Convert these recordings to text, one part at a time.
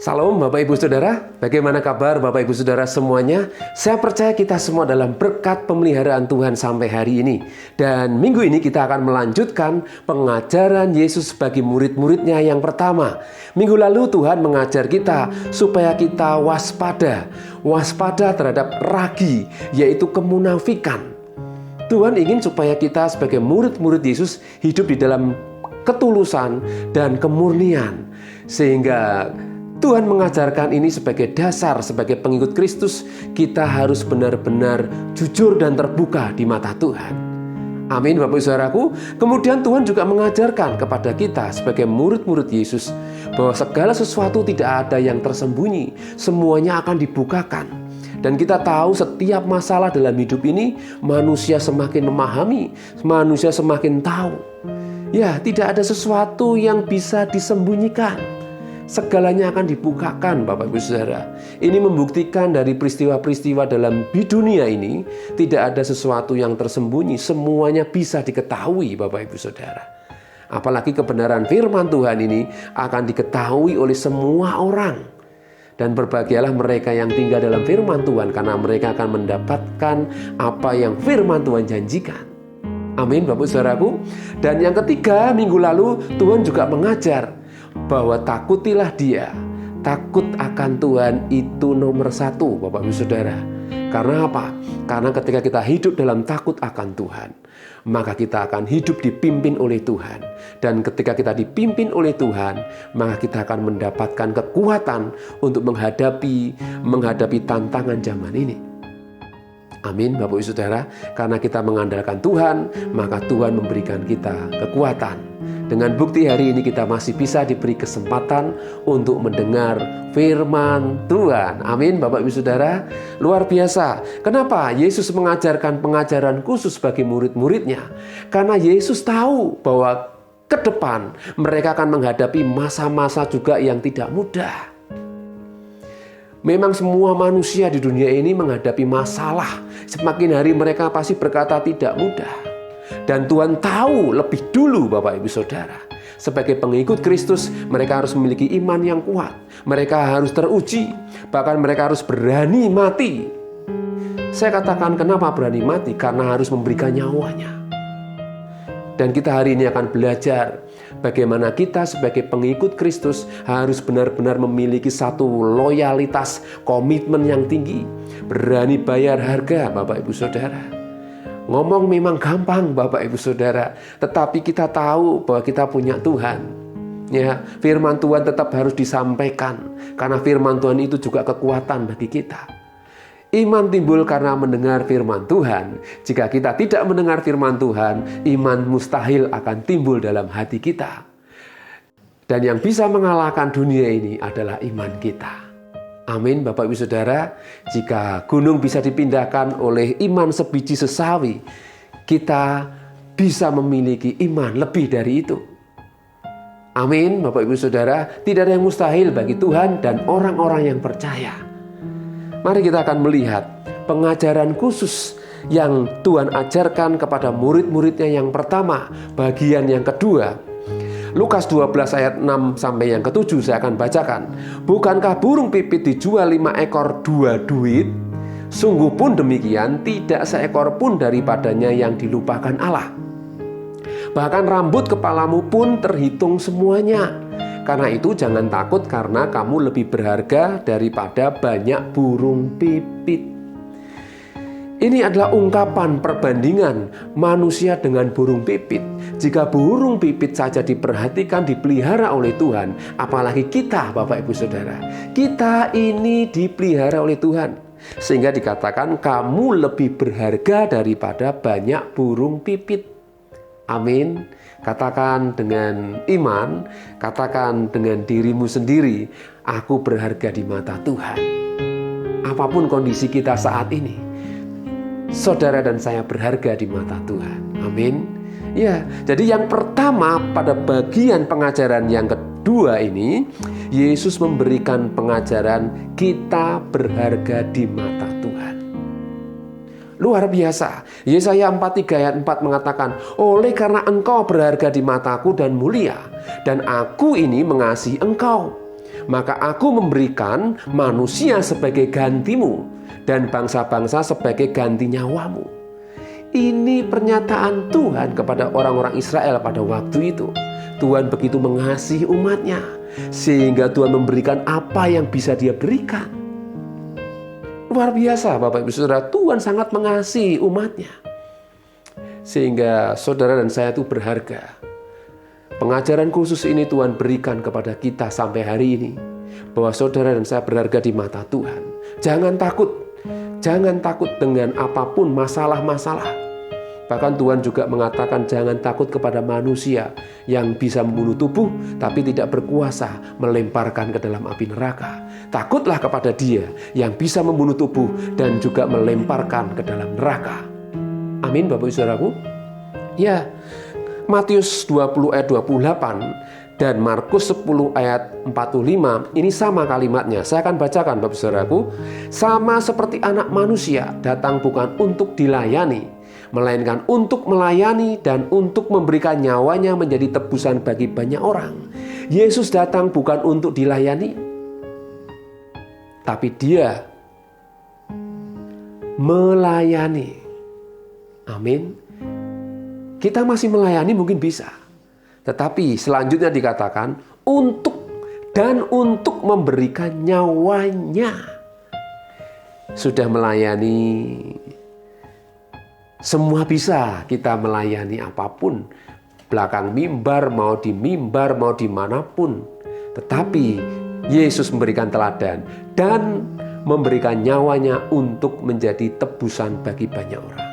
Salam Bapak Ibu Saudara, bagaimana kabar Bapak Ibu Saudara semuanya? Saya percaya kita semua dalam berkat pemeliharaan Tuhan sampai hari ini. Dan minggu ini kita akan melanjutkan pengajaran Yesus bagi murid-muridnya yang pertama. Minggu lalu Tuhan mengajar kita supaya kita waspada. Waspada terhadap ragi, yaitu kemunafikan. Tuhan ingin supaya kita sebagai murid-murid Yesus hidup di dalam ketulusan dan kemurnian. Sehingga Tuhan mengajarkan ini sebagai dasar, sebagai pengikut Kristus, kita harus benar-benar jujur dan terbuka di mata Tuhan. Amin, Bapak Ibu Saudaraku. Kemudian Tuhan juga mengajarkan kepada kita sebagai murid-murid Yesus bahwa segala sesuatu tidak ada yang tersembunyi, semuanya akan dibukakan. Dan kita tahu setiap masalah dalam hidup ini, manusia semakin memahami, manusia semakin tahu. Ya, tidak ada sesuatu yang bisa disembunyikan. Segalanya akan dibukakan, Bapak Ibu Saudara. Ini membuktikan dari peristiwa-peristiwa dalam dunia ini, tidak ada sesuatu yang tersembunyi, semuanya bisa diketahui, Bapak Ibu Saudara. Apalagi kebenaran firman Tuhan ini akan diketahui oleh semua orang. Dan berbahagialah mereka yang tinggal dalam firman Tuhan, karena mereka akan mendapatkan apa yang firman Tuhan janjikan. Amin, Bapak Ibu Saudaraku. Dan yang ketiga, minggu lalu Tuhan juga mengajar bahwa takutilah Dia. Takut akan Tuhan itu nomor satu, Bapak Ibu Saudara. Karena apa? Karena ketika kita hidup dalam takut akan Tuhan, maka kita akan hidup dipimpin oleh Tuhan. Dan ketika kita dipimpin oleh Tuhan, maka kita akan mendapatkan kekuatan untuk menghadapi tantangan zaman ini. Amin, Bapak Ibu Saudara. Karena kita mengandalkan Tuhan, maka Tuhan memberikan kita kekuatan. Dengan bukti hari ini kita masih bisa diberi kesempatan untuk mendengar firman Tuhan. Amin, Bapak Ibu Saudara. Luar biasa. Kenapa Yesus mengajarkan pengajaran khusus bagi murid-muridnya? Karena Yesus tahu bahwa ke depan mereka akan menghadapi masa-masa juga yang tidak mudah. Memang semua manusia di dunia ini menghadapi masalah. Semakin hari mereka pasti berkata tidak mudah. Dan Tuhan tahu lebih dulu, Bapak Ibu Saudara. Sebagai pengikut Kristus, mereka harus memiliki iman yang kuat. Mereka harus teruji. Bahkan mereka harus berani mati. Saya katakan kenapa berani mati? Karena harus memberikan nyawanya. Dan kita hari ini akan belajar bagaimana kita sebagai pengikut Kristus harus benar-benar memiliki satu loyalitas, komitmen yang tinggi. Berani bayar harga, Bapak Ibu Saudara. Ngomong memang gampang, Bapak Ibu Saudara, tetapi kita tahu bahwa kita punya Tuhan. Ya, firman Tuhan tetap harus disampaikan, karena firman Tuhan itu juga kekuatan bagi kita. Iman timbul karena mendengar firman Tuhan. Jika kita tidak mendengar firman Tuhan, iman mustahil akan timbul dalam hati kita. Dan yang bisa mengalahkan dunia ini adalah iman kita. Amin, Bapak Ibu Saudara. Jika gunung bisa dipindahkan oleh iman sebiji sesawi, kita bisa memiliki iman lebih dari itu. Amin, Bapak Ibu Saudara. Tidak ada yang mustahil bagi Tuhan dan orang-orang yang percaya. Mari kita akan melihat pengajaran khusus yang Tuhan ajarkan kepada murid-muridnya yang pertama, bagian yang kedua. Lukas 12 ayat 6 sampai yang ke-7 saya akan bacakan. Bukankah burung pipit dijual 5 ekor 2 duit? Sungguh pun demikian, tidak seekor pun daripadanya yang dilupakan Allah. Bahkan rambut kepalamu pun terhitung semuanya. Karena itu jangan takut, karena kamu lebih berharga daripada banyak burung pipit. Ini adalah ungkapan perbandingan manusia dengan burung pipit. Jika burung pipit saja diperhatikan, dipelihara oleh Tuhan, apalagi kita, Bapak Ibu Saudara. Kita ini dipelihara oleh Tuhan. Sehingga dikatakan kamu lebih berharga daripada banyak burung pipit. Amin. Katakan dengan iman, katakan dengan dirimu sendiri, aku berharga di mata Tuhan. Apapun kondisi kita saat ini, saudara dan saya berharga di mata Tuhan. Amin. Ya, jadi yang pertama pada bagian pengajaran yang kedua ini, Yesus memberikan pengajaran kita berharga di mata Tuhan. Luar biasa. Yesaya 43 ayat 4 mengatakan, oleh karena engkau berharga di mataku dan mulia, dan aku ini mengasihi engkau. Maka aku memberikan manusia sebagai gantimu dan bangsa-bangsa sebagai ganti nyawamu. Ini pernyataan Tuhan kepada orang-orang Israel pada waktu itu. Tuhan begitu mengasihi umatnya, sehingga Tuhan memberikan apa yang bisa Dia berikan. Luar biasa Bapak Ibu Saudara, Tuhan sangat mengasihi umatnya. Sehingga saudara dan saya itu berharga. Pengajaran khusus ini Tuhan berikan kepada kita sampai hari ini. Bahwa saudara dan saya berharga di mata Tuhan. Jangan takut. Jangan takut dengan apapun masalah-masalah. Bahkan Tuhan juga mengatakan jangan takut kepada manusia yang bisa membunuh tubuh tapi tidak berkuasa melemparkan ke dalam api neraka. Takutlah kepada Dia yang bisa membunuh tubuh dan juga melemparkan ke dalam neraka. Amin Bapak Ibu Saudaraku. Ya, Matius 20 ayat 28 dan Markus 10 ayat 45 ini sama kalimatnya. Saya akan bacakan Bapak Ibu Saudaraku. Sama seperti anak manusia datang bukan untuk dilayani, melainkan untuk melayani dan untuk memberikan nyawanya menjadi tebusan bagi banyak orang. Yesus datang bukan untuk dilayani, tapi Dia melayani. Amin. Kita masih melayani mungkin bisa, tetapi selanjutnya dikatakan untuk memberikan nyawanya. Sudah melayani, semua bisa kita melayani apapun. Belakang mimbar, mau dimanapun. Tetapi Yesus memberikan teladan dan memberikan nyawanya untuk menjadi tebusan bagi banyak orang.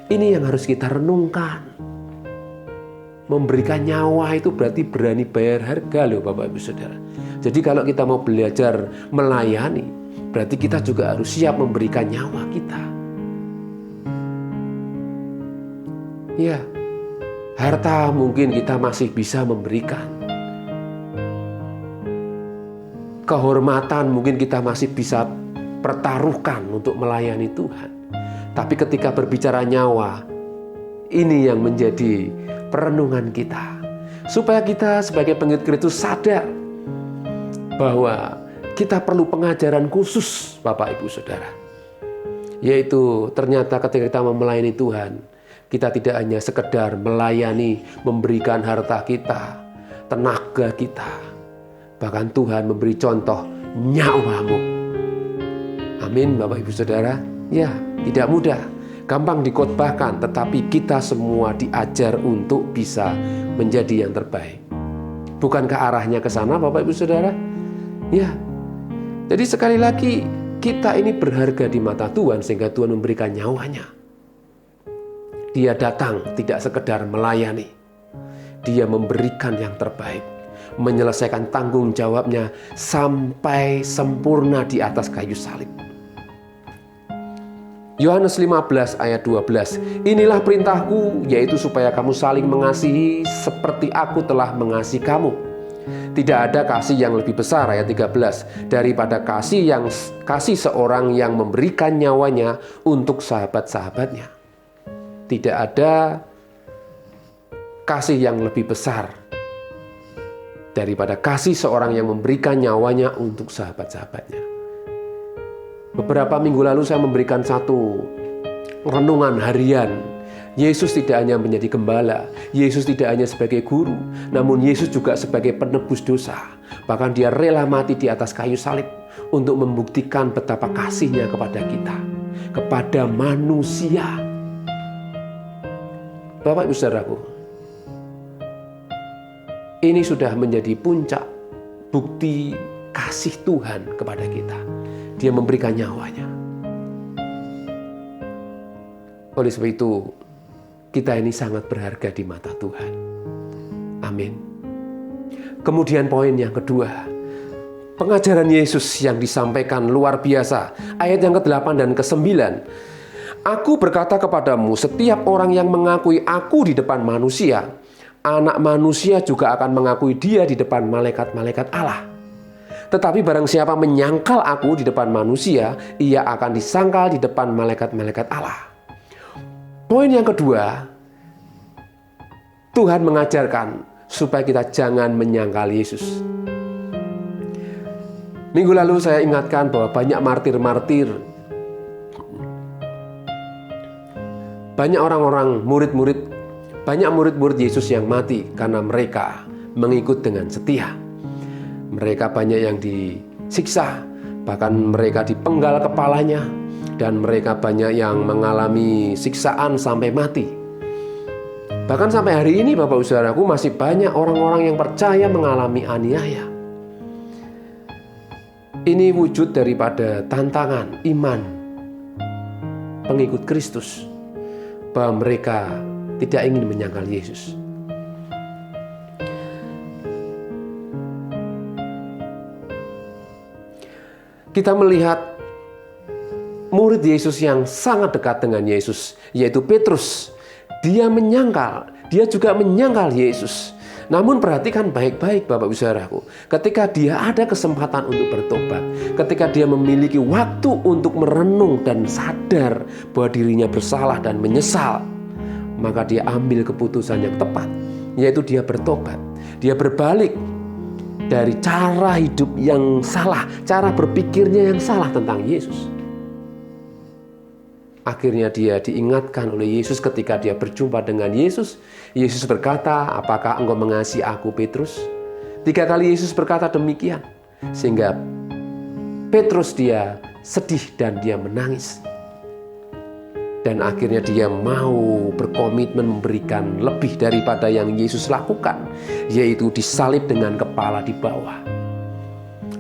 Ini yang harus kita renungkan. Memberikan nyawa itu berarti berani bayar harga loh Bapak Ibu Saudara. Jadi kalau kita mau belajar melayani, berarti kita juga harus siap memberikan nyawa kita. Ya, harta mungkin kita masih bisa memberikan. Kehormatan mungkin kita masih bisa pertaruhkan untuk melayani Tuhan. Tapi ketika berbicara nyawa, ini yang menjadi perenungan kita. Supaya kita sebagai pengikut Kristus sadar bahwa kita perlu pengajaran khusus Bapak Ibu Saudara. Yaitu ternyata ketika kita melayani Tuhan, kita tidak hanya sekedar melayani, memberikan harta kita, tenaga kita. Bahkan Tuhan memberi contoh nyawamu. Amin Bapak Ibu Saudara. Ya, tidak mudah, gampang dikotbahkan, tetapi kita semua diajar untuk bisa menjadi yang terbaik. Bukankah arahnya ke sana Bapak Ibu Saudara? Ya. Jadi sekali lagi kita ini berharga di mata Tuhan sehingga Tuhan memberikan nyawanya. Dia datang tidak sekedar melayani. Dia memberikan yang terbaik, menyelesaikan tanggung jawabnya sampai sempurna di atas kayu salib. Yohanes 15 ayat 12. Inilah perintahku, yaitu supaya kamu saling mengasihi seperti aku telah mengasihi kamu. Tidak ada kasih yang lebih besar, ayat 13, daripada kasih seorang yang memberikan nyawanya untuk sahabat-sahabatnya. Tidak ada kasih yang lebih besar daripada kasih seorang yang memberikan nyawanya untuk sahabat-sahabatnya. Beberapa minggu lalu saya memberikan satu renungan harian. Yesus tidak hanya menjadi gembala, Yesus tidak hanya sebagai guru, namun Yesus juga sebagai penebus dosa. Bahkan Dia rela mati di atas kayu salib untuk membuktikan betapa kasih-Nya kepada kita, kepada manusia. Bapak Ibu Saudaraku, ini sudah menjadi puncak bukti kasih Tuhan kepada kita. Dia memberikan nyawanya. Oleh sebab itu, kita ini sangat berharga di mata Tuhan. Amin. Kemudian poin yang kedua, pengajaran Yesus yang disampaikan luar biasa. Ayat yang ke-8 dan ke-9. Aku berkata kepadamu, setiap orang yang mengakui aku di depan manusia, Anak Manusia juga akan mengakui Dia di depan malaikat-malaikat Allah. Tetapi barang siapa menyangkal aku di depan manusia, ia akan disangkal di depan malaikat-malaikat Allah. Poin yang kedua, Tuhan mengajarkan supaya kita jangan menyangkal Yesus. Minggu lalu saya ingatkan bahwa banyak martir-martir, banyak orang-orang banyak murid-murid Yesus yang mati karena mereka mengikut dengan setia. Mereka banyak yang disiksa, bahkan mereka dipenggal kepalanya, dan mereka banyak yang mengalami siksaan sampai mati. Bahkan sampai hari ini Bapak Saudaraku masih banyak orang-orang yang percaya mengalami aniaya. Ini wujud daripada tantangan iman pengikut Kristus, bahwa mereka tidak ingin menyangkal Yesus. Kita melihat murid Yesus yang sangat dekat dengan Yesus, yaitu Petrus. Dia juga menyangkal Yesus. Namun perhatikan baik-baik Bapak Ibu Saudaraku, ketika dia ada kesempatan untuk bertobat, ketika dia memiliki waktu untuk merenung dan sadar bahwa dirinya bersalah dan menyesal, maka dia ambil keputusan yang tepat, yaitu dia bertobat. Dia berbalik dari cara hidup yang salah, cara berpikirnya yang salah tentang Yesus. Akhirnya dia diingatkan oleh Yesus ketika dia berjumpa dengan Yesus. Yesus berkata, "Apakah engkau mengasihi aku, Petrus?" 3 kali Yesus berkata demikian, sehingga Petrus dia sedih dan dia menangis. Dan akhirnya dia mau berkomitmen memberikan lebih daripada yang Yesus lakukan, yaitu disalib dengan kepala di bawah.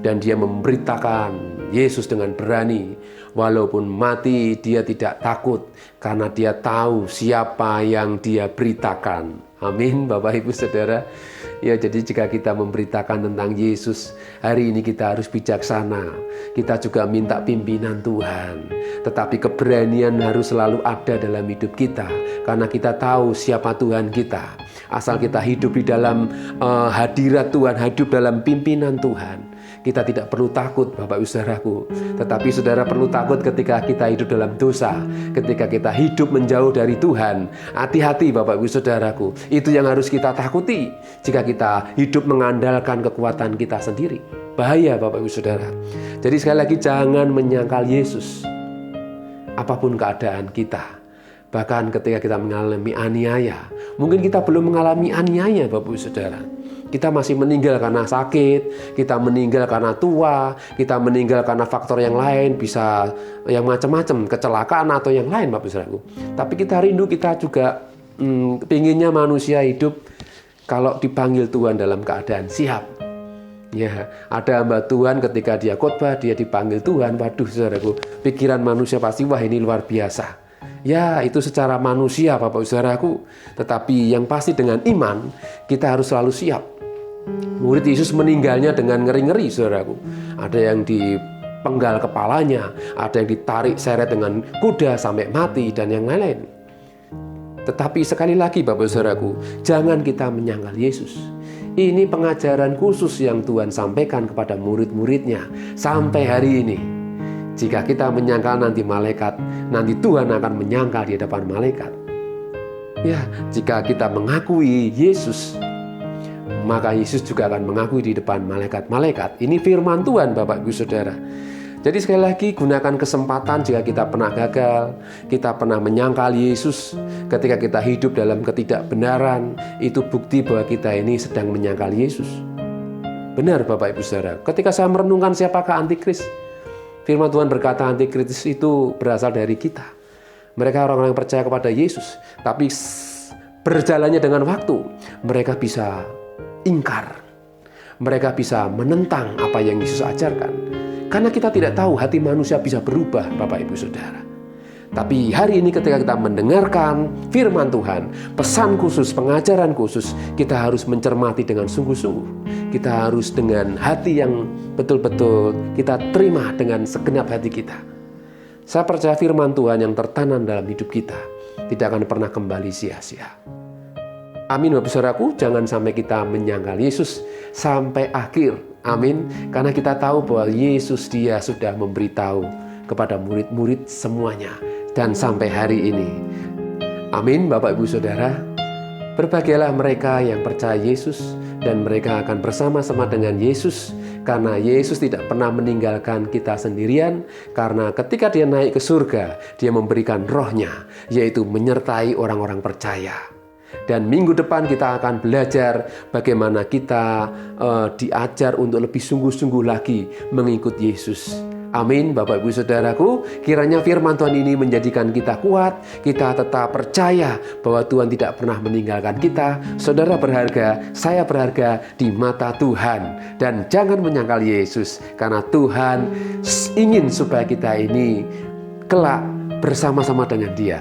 Dan dia memberitakan Yesus dengan berani, walaupun mati dia tidak takut, karena dia tahu siapa yang dia beritakan. Amin Bapak Ibu Saudara. Ya, jadi jika kita memberitakan tentang Yesus, hari ini kita harus bijaksana. Kita juga minta pimpinan Tuhan. Tetapi keberanian harus selalu ada dalam hidup kita, karena kita tahu siapa Tuhan kita. Asal kita hidup di dalam hadirat Tuhan, hidup dalam pimpinan Tuhan, kita tidak perlu takut Bapak Ibu Saudaraku. Tetapi saudara perlu takut ketika kita hidup dalam dosa, ketika kita hidup menjauh dari Tuhan. Hati-hati Bapak Ibu Saudaraku. Itu yang harus kita takuti jika kita hidup mengandalkan kekuatan kita sendiri. Bahaya Bapak Ibu Saudara. Jadi sekali lagi, jangan menyangkal Yesus apapun keadaan kita. Bahkan ketika kita mengalami aniaya. Mungkin kita belum mengalami aniaya Bapak Ibu Saudara. Kita masih meninggal karena sakit, kita meninggal karena tua, kita meninggal karena faktor yang lain, bisa yang macam-macam, kecelakaan atau yang lain Bapak Saudaraku. Tapi kita rindu, kita juga pinginnya manusia hidup kalau dipanggil Tuhan dalam keadaan siap. Ya, ada hamba Tuhan ketika dia khotbah, dia dipanggil Tuhan, waduh saudaraku, pikiran manusia pasti, wah ini luar biasa. Ya, itu secara manusia Bapak Saudaraku. Tetapi yang pasti dengan iman, kita harus selalu siap. Murid Yesus meninggalnya dengan ngeri-ngeri saudaraku. Ada yang dipenggal kepalanya, ada yang ditarik seret dengan kuda sampai mati, dan yang lain-lain. Tetapi sekali lagi Bapak Saudaraku, jangan kita menyangkal Yesus. Ini pengajaran khusus yang Tuhan sampaikan kepada murid-muridnya sampai hari ini. Jika kita menyangkal nanti malaikat, nanti Tuhan akan menyangkal di depan malaikat. Ya, jika kita mengakui Yesus, maka Yesus juga akan mengakui di depan malaikat-malaikat. Ini firman Tuhan Bapak Ibu Saudara. Jadi sekali lagi, gunakan kesempatan jika kita pernah gagal, kita pernah menyangkal Yesus, ketika kita hidup dalam ketidakbenaran, itu bukti bahwa kita ini sedang menyangkal Yesus. Benar Bapak Ibu Saudara, ketika saya merenungkan siapakah antikris, firman Tuhan berkata antikris itu berasal dari kita. Mereka orang-orang yang percaya kepada Yesus, tapi berjalannya dengan waktu, mereka bisa ingkar. Mereka bisa menentang apa yang Yesus ajarkan. Karena kita tidak tahu hati manusia bisa berubah Bapak Ibu Saudara. Tapi hari ini ketika kita mendengarkan firman Tuhan, pesan khusus, pengajaran khusus, kita harus mencermati dengan sungguh-sungguh. Kita harus dengan hati yang betul-betul kita terima dengan segenap hati kita. Saya percaya firman Tuhan yang tertanam dalam hidup kita tidak akan pernah kembali sia-sia. Amin Bapak Saudaraku, jangan sampai kita menyangkal Yesus sampai akhir. Amin, karena kita tahu bahwa Yesus dia sudah memberitahu kepada murid-murid semuanya dan sampai hari ini. Amin Bapak Ibu Saudara, berbahagialah mereka yang percaya Yesus dan mereka akan bersama-sama dengan Yesus, karena Yesus tidak pernah meninggalkan kita sendirian, karena ketika dia naik ke surga, dia memberikan rohnya, yaitu menyertai orang-orang percaya. Dan minggu depan kita akan belajar bagaimana kita diajar untuk lebih sungguh-sungguh lagi mengikut Yesus. Amin, Bapak Ibu Saudaraku, kiranya firman Tuhan ini menjadikan kita kuat, kita tetap percaya bahwa Tuhan tidak pernah meninggalkan kita. Saudara berharga, saya berharga di mata Tuhan. Dan jangan menyangkal Yesus, karena Tuhan ingin supaya kita ini kelak bersama-sama dengan Dia.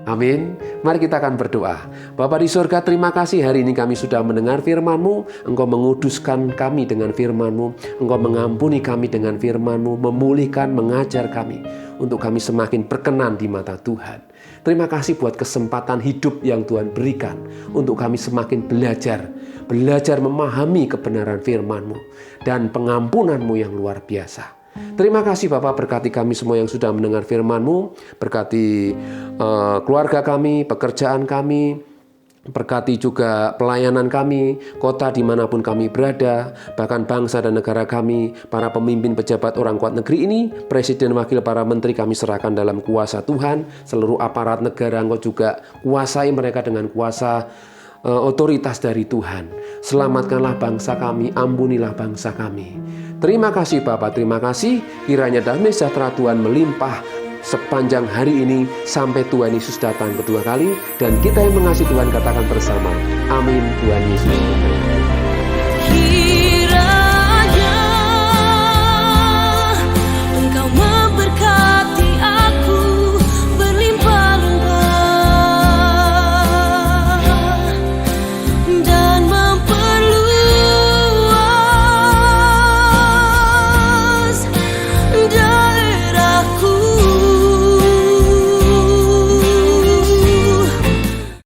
Amin. Mari kita akan berdoa. Bapa di surga, terima kasih hari ini kami sudah mendengar firman-Mu. Engkau menguduskan kami dengan firman-Mu. Engkau mengampuni kami dengan firman-Mu. Memulihkan, mengajar kami. Untuk kami semakin berkenan di mata Tuhan. Terima kasih buat kesempatan hidup yang Tuhan berikan. Untuk kami semakin belajar. Belajar memahami kebenaran firman-Mu. Dan pengampunan-Mu yang luar biasa. Terima kasih Bapak, berkati kami semua yang sudah mendengar firman-Mu, berkati keluarga kami, pekerjaan kami, berkati juga pelayanan kami, kota dimanapun kami berada, bahkan bangsa dan negara kami, para pemimpin pejabat orang kuat negeri ini, presiden, wakil, para menteri kami serahkan dalam kuasa Tuhan. Seluruh aparat negara Engkau juga kuasai mereka dengan kuasa otoritas dari Tuhan. Selamatkanlah bangsa kami, ampunilah bangsa kami. Terima kasih Bapak, terima kasih. Kiranya damai sejahtera Tuhan melimpah sepanjang hari ini sampai Tuhan Yesus datang kedua kali. Dan kita yang mengasihi Tuhan katakan bersama, amin. Tuhan Yesus memberkati.